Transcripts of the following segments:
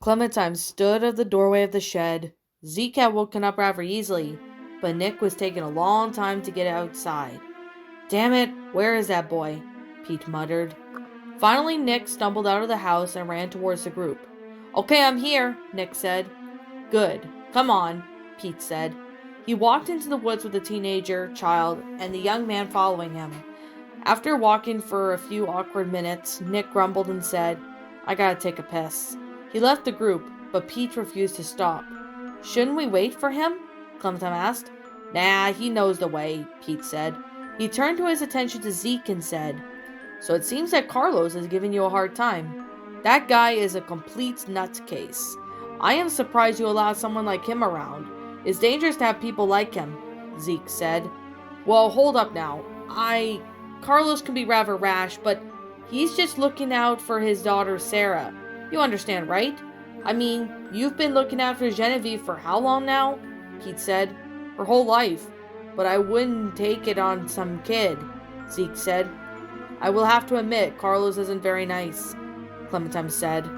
Clementine stood at the doorway of the shed. Zeke had woken up rather easily, but Nick was taking a long time to get outside. Damn it, where is that boy? Pete muttered. Finally, Nick stumbled out of the house and ran towards the group. Okay, I'm here, Nick said. Good. Come on, Pete said. He walked into the woods with the teenager, child, and the young man following him. After walking for a few awkward minutes, Nick grumbled and said, I gotta take a piss. He left the group, but Pete refused to stop. Shouldn't we wait for him? Clementine asked. Nah, he knows the way, Pete said. He turned to his attention to Zeke and said, So it seems that Carlos is giving you a hard time. That guy is a complete nutcase. I am surprised you allowed someone like him around. It's dangerous to have people like him, Zeke said. Well, hold up now. Carlos can be rather rash, but he's just looking out for his daughter Sarah. You understand, right? I mean, you've been looking after Genevieve for how long now? Pete said. Her whole life. But I wouldn't take it on some kid, Zeke said. I will have to admit, Carlos isn't very nice, Clementine said.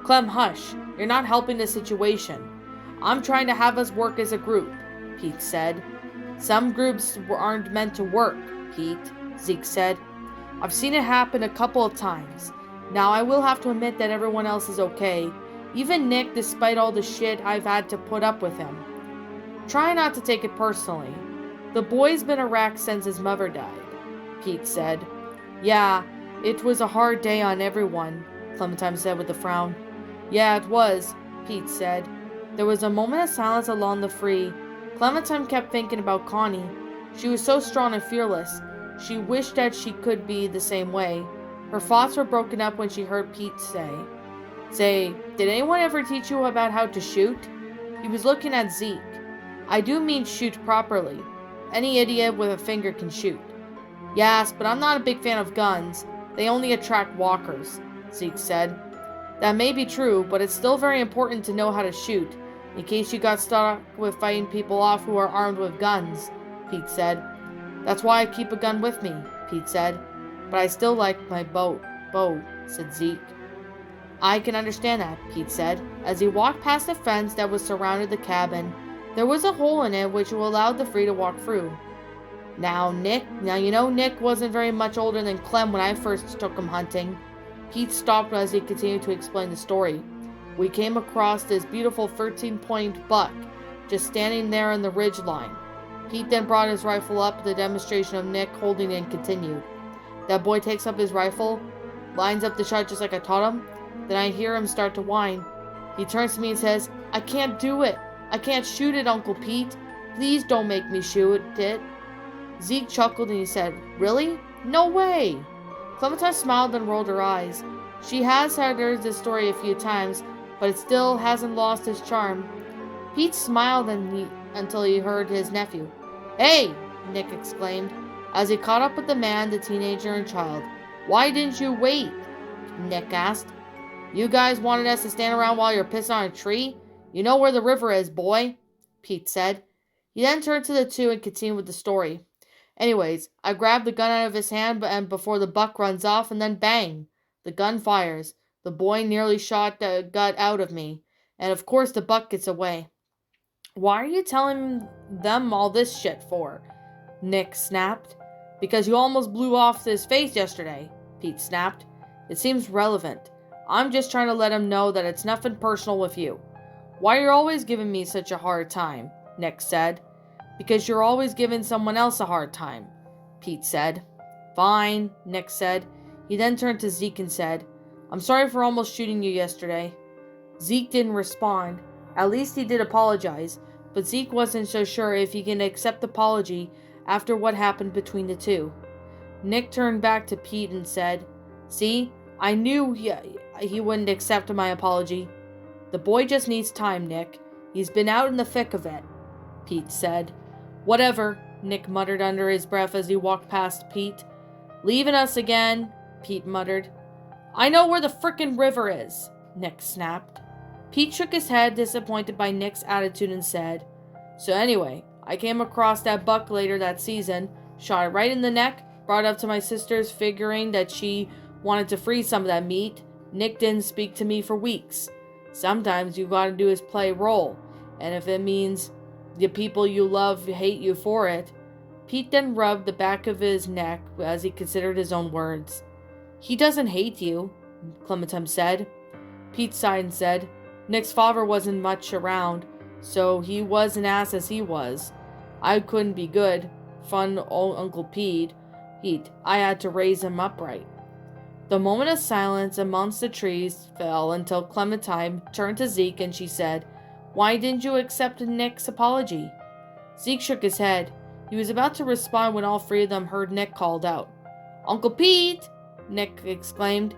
Clem, hush. You're not helping the situation. I'm trying to have us work as a group, Pete said. Some groups aren't meant to work, Pete, Zeke said. I've seen it happen a couple of times. Now I will have to admit that everyone else is okay. Even Nick, despite all the shit I've had to put up with him. Try not to take it personally. The boy's been a wreck since his mother died, Pete said. Yeah, it was a hard day on everyone, Clementine said with a frown. Yeah, it was, Pete said. There was a moment of silence along the free. Clementine kept thinking about Connie. She was so strong and fearless. She wished that she could be the same way. Her thoughts were broken up when she heard Pete say, did anyone ever teach you about how to shoot? He was looking at Zeke. I do mean shoot properly. Any idiot with a finger can shoot. Yes, but I'm not a big fan of guns. They only attract walkers, Zeke said. That may be true, but it's still very important to know how to shoot, in case you got stuck with fighting people off who are armed with guns, Pete said. That's why I keep a gun with me, Pete said. But I still like my bow, said Zeke. I can understand that, Pete said. As he walked past the fence that was surrounded the cabin, there was a hole in it which allowed the three to walk through. Now you know Nick wasn't very much older than Clem when I first took him hunting. Pete stopped as he continued to explain the story. We came across this beautiful 13-point buck, just standing there on the ridge line. Pete then brought his rifle up, the demonstration of Nick holding it and continued. That boy takes up his rifle, lines up the shot just like I taught him. Then I hear him start to whine. He turns to me and says, I can't do it. I can't shoot it, Uncle Pete. Please don't make me shoot it. Zeke chuckled and he said, Really? No way. Clementine smiled and rolled her eyes. She has heard this story a few times, but it still hasn't lost its charm. Pete smiled until he heard his nephew. Hey! Nick exclaimed, as he caught up with the man, the teenager, and child. Why didn't you wait? Nick asked. You guys wanted us to stand around while you're pissing on a tree? You know where the river is, boy, Pete said. He then turned to the two and continued with the story. Anyways, I grabbed the gun out of his hand and before the buck runs off, and then bang! The gun fires. The boy nearly shot the gut out of me. And of course the buck gets away. Why are you telling them all this shit for? Nick snapped. Because you almost blew off his face yesterday, Pete snapped. It seems relevant. I'm just trying to let him know that it's nothing personal with you. Why are you always giving me such a hard time? Nick said. Because you're always giving someone else a hard time, Pete said. Fine, Nick said. He then turned to Zeke and said, I'm sorry for almost shooting you yesterday. Zeke didn't respond. At least he did apologize, but Zeke wasn't so sure if he can accept the apology after what happened between the two. Nick turned back to Pete and said, See, I knew he wouldn't accept my apology. The boy just needs time, Nick. He's been out in the thick of it, Pete said. Whatever, Nick muttered under his breath as he walked past Pete. Leaving us again, Pete muttered. I know where the frickin' river is, Nick snapped. Pete shook his head, disappointed by Nick's attitude, and said, So anyway, I came across that buck later that season, shot it right in the neck, brought it up to my sister's, figuring that she wanted to freeze some of that meat. Nick didn't speak to me for weeks. Sometimes you gotta do is play role, and if it means the people you love hate you for it. Pete then rubbed the back of his neck as he considered his own words. He doesn't hate you, Clementine said. Pete sighed and said, Nick's father wasn't much around, so he was an ass as he was. I couldn't be good. Fun old Uncle Pete. I had to raise him upright. The moment of silence amongst the trees fell until Clementine turned to Zeke and she said, Why didn't you accept Nick's apology? Zeke shook his head. He was about to respond when all three of them heard Nick called out. Uncle Pete! Nick exclaimed.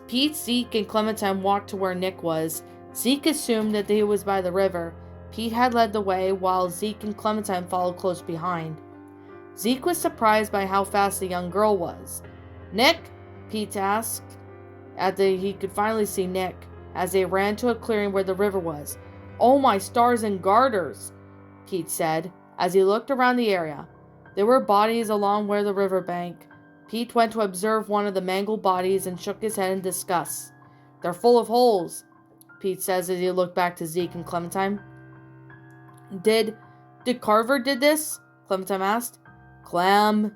Pete, Zeke, and Clementine walked to where Nick was. Zeke assumed that he was by the river. Pete had led the way, while Zeke and Clementine followed close behind. Zeke was surprised by how fast the young girl was. Nick? Pete asked, after he could finally see Nick, as they ran to a clearing where the river was. Oh my stars and garters, Pete said, as he looked around the area. There were bodies along where the riverbank. Pete went to observe one of the mangled bodies and shook his head in disgust. They're full of holes, Pete says as he looked back to Zeke and Clementine. Did Carver did this? Clementine asked. Clem,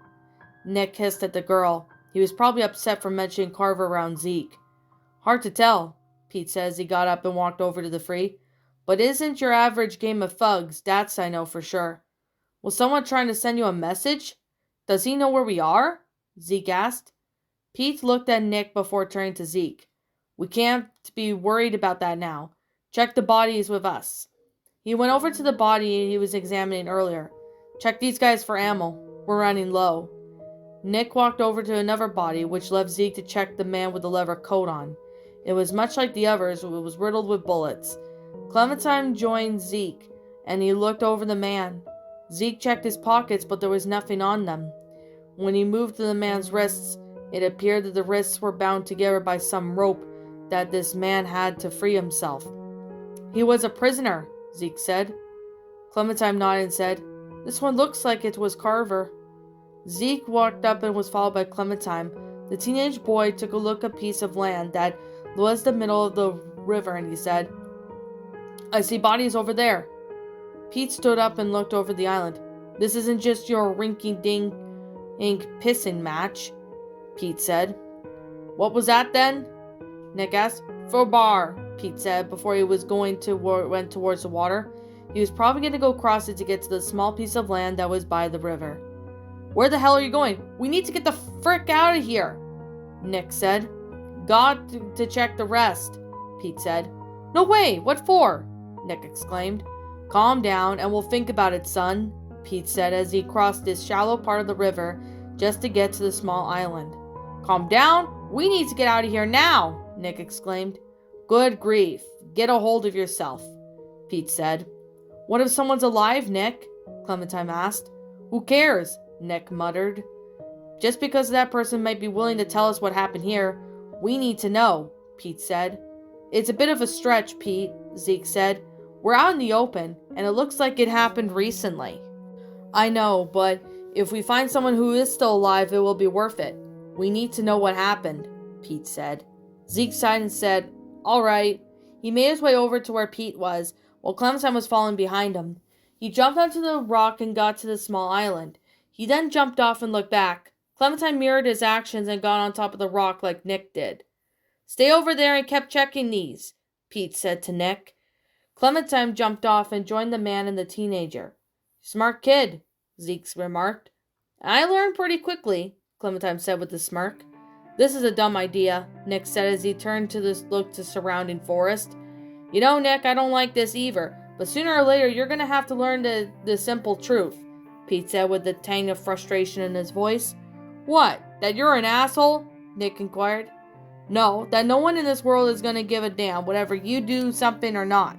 Nick hissed at the girl. He was probably upset for mentioning Carver around Zeke. Hard to tell, Pete says. He got up and walked over to the three. But it isn't your average game of thugs, that's I know for sure. Was someone trying to send you a message? Does he know where we are? Zeke asked. Pete looked at Nick before turning to Zeke. We can't be worried about that now. Check the bodies with us. He went over to the body he was examining earlier. Check these guys for ammo. We're running low. Nick walked over to another body, which left Zeke to check the man with the leather coat on. It was much like the others. It was riddled with bullets. Clementine joined Zeke, and he looked over the man. Zeke checked his pockets, but there was nothing on them. When he moved to the man's wrists, it appeared that the wrists were bound together by some rope that this man had to free himself. He was a prisoner, Zeke said. Clementine nodded and said, This one looks like it was Carver. Zeke walked up and was followed by Clementine. The teenage boy took a look at a piece of land that was the middle of the river and he said, I see bodies over there. Pete stood up and looked over the island. This isn't just your rinky-dink pissing match, Pete said. What was that then? Nick asked. Bar, Pete said before he went towards the water. He was probably going to go across it to get to the small piece of land that was by the river. Where the hell are you going? We need to get the frick out of here, Nick said. Got to check the rest, Pete said. No way, what for? Nick exclaimed. Calm down and we'll think about it, son, Pete said as he crossed this shallow part of the river just to get to the small island. Calm down? We need to get out of here now, Nick exclaimed. Good grief, get a hold of yourself, Pete said. What if someone's alive, Nick? Clementine asked. Who cares? Nick muttered. Just because that person might be willing to tell us what happened here, we need to know, Pete said. It's a bit of a stretch, Pete, Zeke said. We're out in the open, and it looks like it happened recently. I know, but if we find someone who is still alive, it will be worth it. We need to know what happened, Pete said. Zeke sighed and said, All right. He made his way over to where Pete was, while Clementine was following behind him. He jumped onto the rock and got to the small island. He then jumped off and looked back. Clementine mirrored his actions and got on top of the rock like Nick did. Stay over there and kept checking these, Pete said to Nick. Clementine jumped off and joined the man and the teenager. Smart kid, Zeke remarked. I learned pretty quickly, Clementine said with a smirk. This is a dumb idea, Nick said as he turned to look to surrounding forest. You know, Nick, I don't like this either, but sooner or later you're going to have to learn the simple truth, Pete said with a tang of frustration in his voice. What, that you're an asshole? Nick inquired. No, that no one in this world is going to give a damn whatever you do something or not.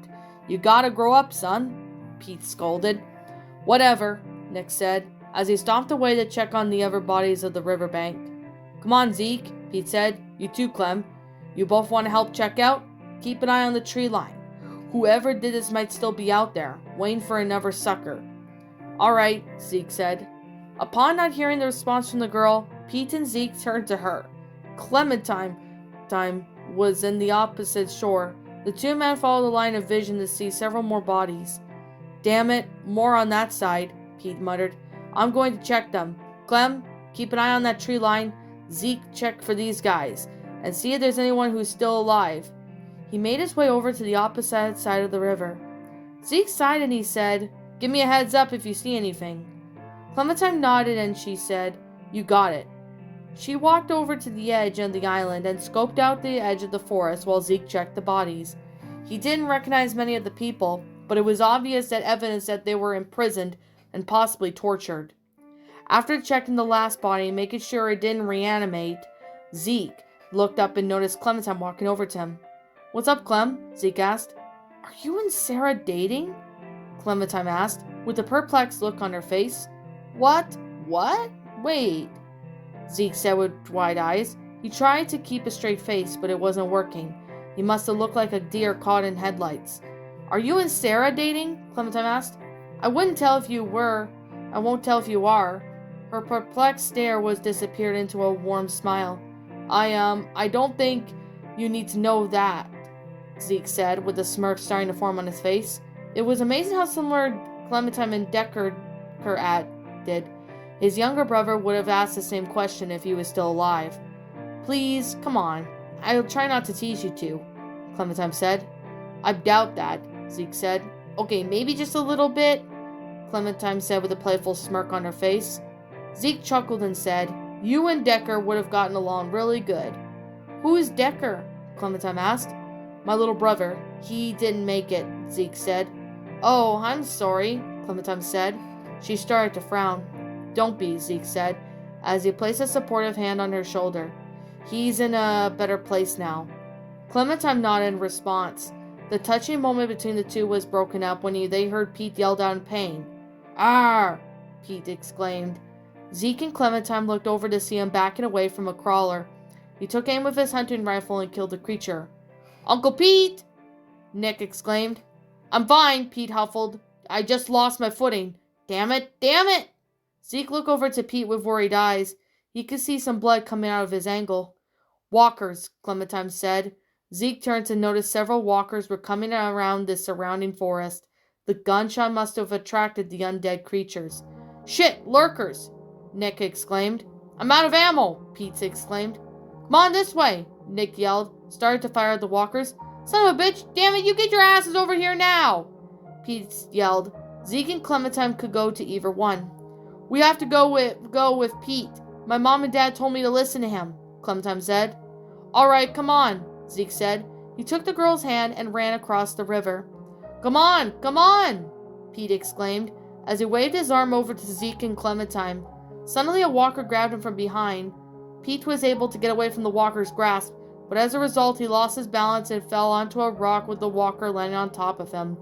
You gotta grow up, son, Pete scolded. Whatever, Nick said, as he stomped away to check on the other bodies of the riverbank. Come on, Zeke, Pete said. You too, Clem. You both want to help check out? Keep an eye on the tree line. Whoever did this might still be out there, waiting for another sucker. All right, Zeke said. Upon not hearing the response from the girl, Pete and Zeke turned to her. Clementine was in the opposite shore, The two men followed the line of vision to see several more bodies. Damn it, more on that side, Pete muttered. I'm going to check them. Clem, keep an eye on that tree line. Zeke, check for these guys, and see if there's anyone who's still alive. He made his way over to the opposite side of the river. Zeke sighed and he said, Give me a heads up if you see anything. Clementine nodded and she said, You got it. She walked over to the edge of the island and scoped out the edge of the forest while Zeke checked the bodies. He didn't recognize many of the people, but it was obvious that evidence that they were imprisoned and possibly tortured. After checking the last body and making sure it didn't reanimate, Zeke looked up and noticed Clementine walking over to him. What's up, Clem? Zeke asked. Are you and Sarah dating? Clementine asked, with a perplexed look on her face. What? Wait, Zeke said with wide eyes. He tried to keep a straight face, but it wasn't working. He must have looked like a deer caught in headlights. Are you and Sarah dating? Clementine asked. I wouldn't tell if you were. I won't tell if you are. Her perplexed stare was disappeared into a warm smile. I don't think you need to know that, Zeke said, with a smirk starting to form on his face. It was amazing how similar Clementine and Decker did. His younger brother would have asked the same question if he was still alive. Please, come on. I'll try not to tease you two, Clementine said. I doubt that, Zeke said. Okay, maybe just a little bit, Clementine said with a playful smirk on her face. Zeke chuckled and said, You and Decker would have gotten along really good. Who is Decker? Clementine asked. My little brother. He didn't make it, Zeke said. Oh, I'm sorry, Clementine said. She started to frown. Don't be, Zeke said, as he placed a supportive hand on her shoulder. He's in a better place now. Clementine nodded in response. The touching moment between the two was broken up when they heard Pete yell out in pain. Arr! Pete exclaimed. Zeke and Clementine looked over to see him backing away from a crawler. He took aim with his hunting rifle and killed the creature. Uncle Pete! Nick exclaimed. I'm fine, Pete huffled. I just lost my footing. Damn it! Zeke looked over to Pete with worried eyes. He could see some blood coming out of his ankle. Walkers, Clementine said. Zeke turned to notice several walkers were coming around the surrounding forest. The gunshot must have attracted the undead creatures. Shit, lurkers! Nick exclaimed. I'm out of ammo, Pete exclaimed. Come on this way, Nick yelled, started to fire at the walkers. Son of a bitch, damn it, you get your asses over here now! Pete yelled. Zeke and Clementine could go to either one. We have to go with Pete. My mom and dad told me to listen to him, Clementine said. All right, come on, Zeke said. He took the girl's hand and ran across the river. Come on, Pete exclaimed, as he waved his arm over to Zeke and Clementine. Suddenly a walker grabbed him from behind. Pete was able to get away from the walker's grasp, but as a result he lost his balance and fell onto a rock with the walker landing on top of him.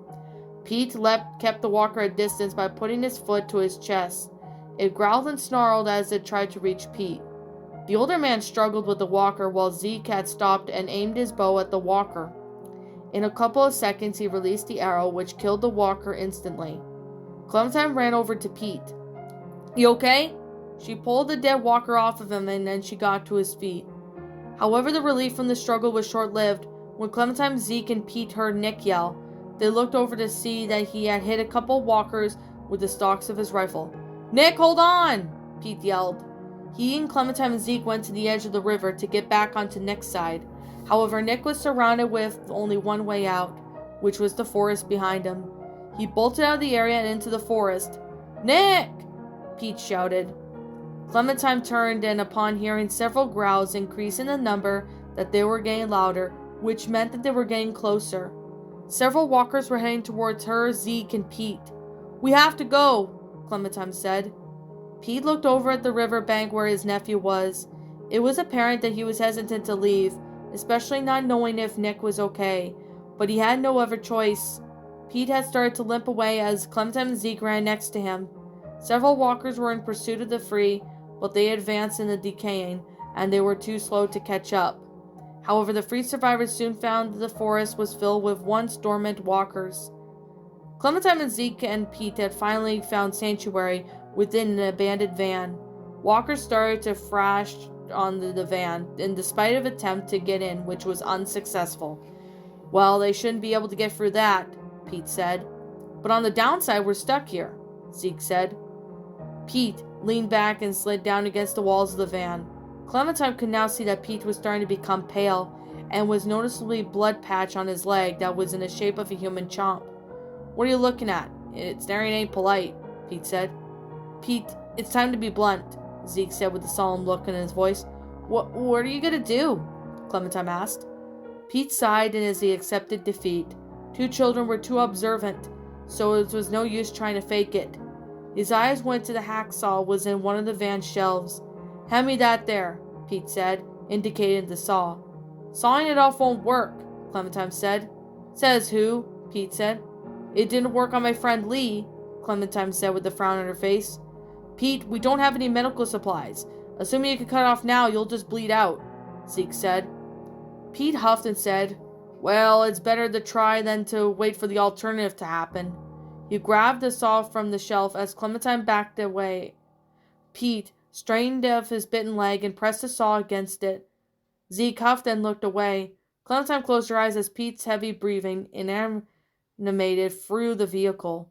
Pete kept the walker at distance by putting his foot to his chest. It growled and snarled as it tried to reach Pete. The older man struggled with the walker while Zeke had stopped and aimed his bow at the walker. In a couple of seconds he released the arrow, which killed the walker instantly. Clementine ran over to Pete. You okay? She pulled the dead walker off of him and then she got to his feet. However, the relief from the struggle was short-lived. When Clementine, Zeke, and Pete heard Nick yell, they looked over to see that he had hit a couple walkers with the stocks of his rifle. Nick, hold on! Pete yelled. He and Clementine and Zeke went to the edge of the river to get back onto Nick's side. However, Nick was surrounded with only one way out, which was the forest behind him. He bolted out of the area and into the forest. Nick! Pete shouted. Clementine turned, and upon hearing several growls increase in the number, that they were getting louder, which meant that they were getting closer. Several walkers were heading towards her, Zeke, and Pete. We have to go, Clementine said. Pete looked over at the river bank where his nephew was. It was apparent that he was hesitant to leave, especially not knowing if Nick was okay, but he had no other choice. Pete had started to limp away as Clementine and Zeke ran next to him. Several walkers were in pursuit of the free, but they advanced in the decaying, and they were too slow to catch up. However, the free survivors soon found the forest was filled with once dormant walkers. Clementine and Zeke and Pete had finally found sanctuary within an abandoned van. Walkers started to thrash on the van, in despite of attempt to get in, which was unsuccessful. Well, they shouldn't be able to get through that, Pete said. But on the downside, we're stuck here, Zeke said. Pete leaned back and slid down against the walls of the van. Clementine could now see that Pete was starting to become pale and was noticeably a blood patch on his leg that was in the shape of a human chomp. What are you looking at? Staring ain't polite, Pete said. Pete, it's time to be blunt, Zeke said with a solemn look in his voice. What are you gonna do? Clementine asked. Pete sighed, and as he accepted defeat, two children were too observant, so it was no use trying to fake it. His eyes went to the hacksaw was in one of the van's shelves. Hand me that there, Pete said, indicating the saw. Sawing it off won't work, Clementine said. Says who? Pete said. It didn't work on my friend Lee, Clementine said with a frown on her face. Pete, we don't have any medical supplies. Assuming you can cut it off now, you'll just bleed out, Zeke said. Pete huffed and said, Well, it's better to try than to wait for the alternative to happen. He grabbed the saw from the shelf as Clementine backed away. Pete straightened off his bitten leg and pressed the saw against it. Zeke huffed and looked away. Clementine closed her eyes as Pete's heavy breathing animated through the vehicle.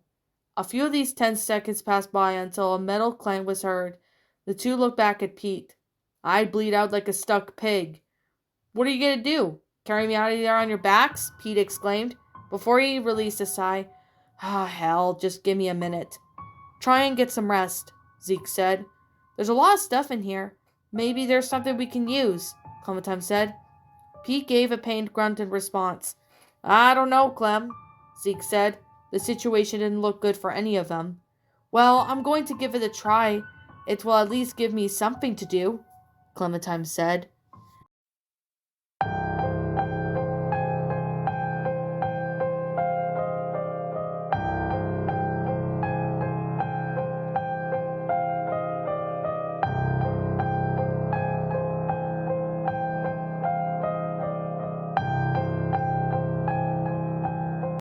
A few of these tense seconds passed by until a metal clank was heard. The two looked back at Pete. I'd bleed out like a stuck pig. What are you going to do? Carry me out of there on your backs? Pete exclaimed, before he released a sigh. Hell, just give me a minute. Try and get some rest, Zeke said. There's a lot of stuff in here. Maybe there's something we can use, Clementine said. Pete gave a pained grunt in response. I don't know, Clem, Zeke said. The situation didn't look good for any of them. Well, I'm going to give it a try. It will at least give me something to do, Clementine said.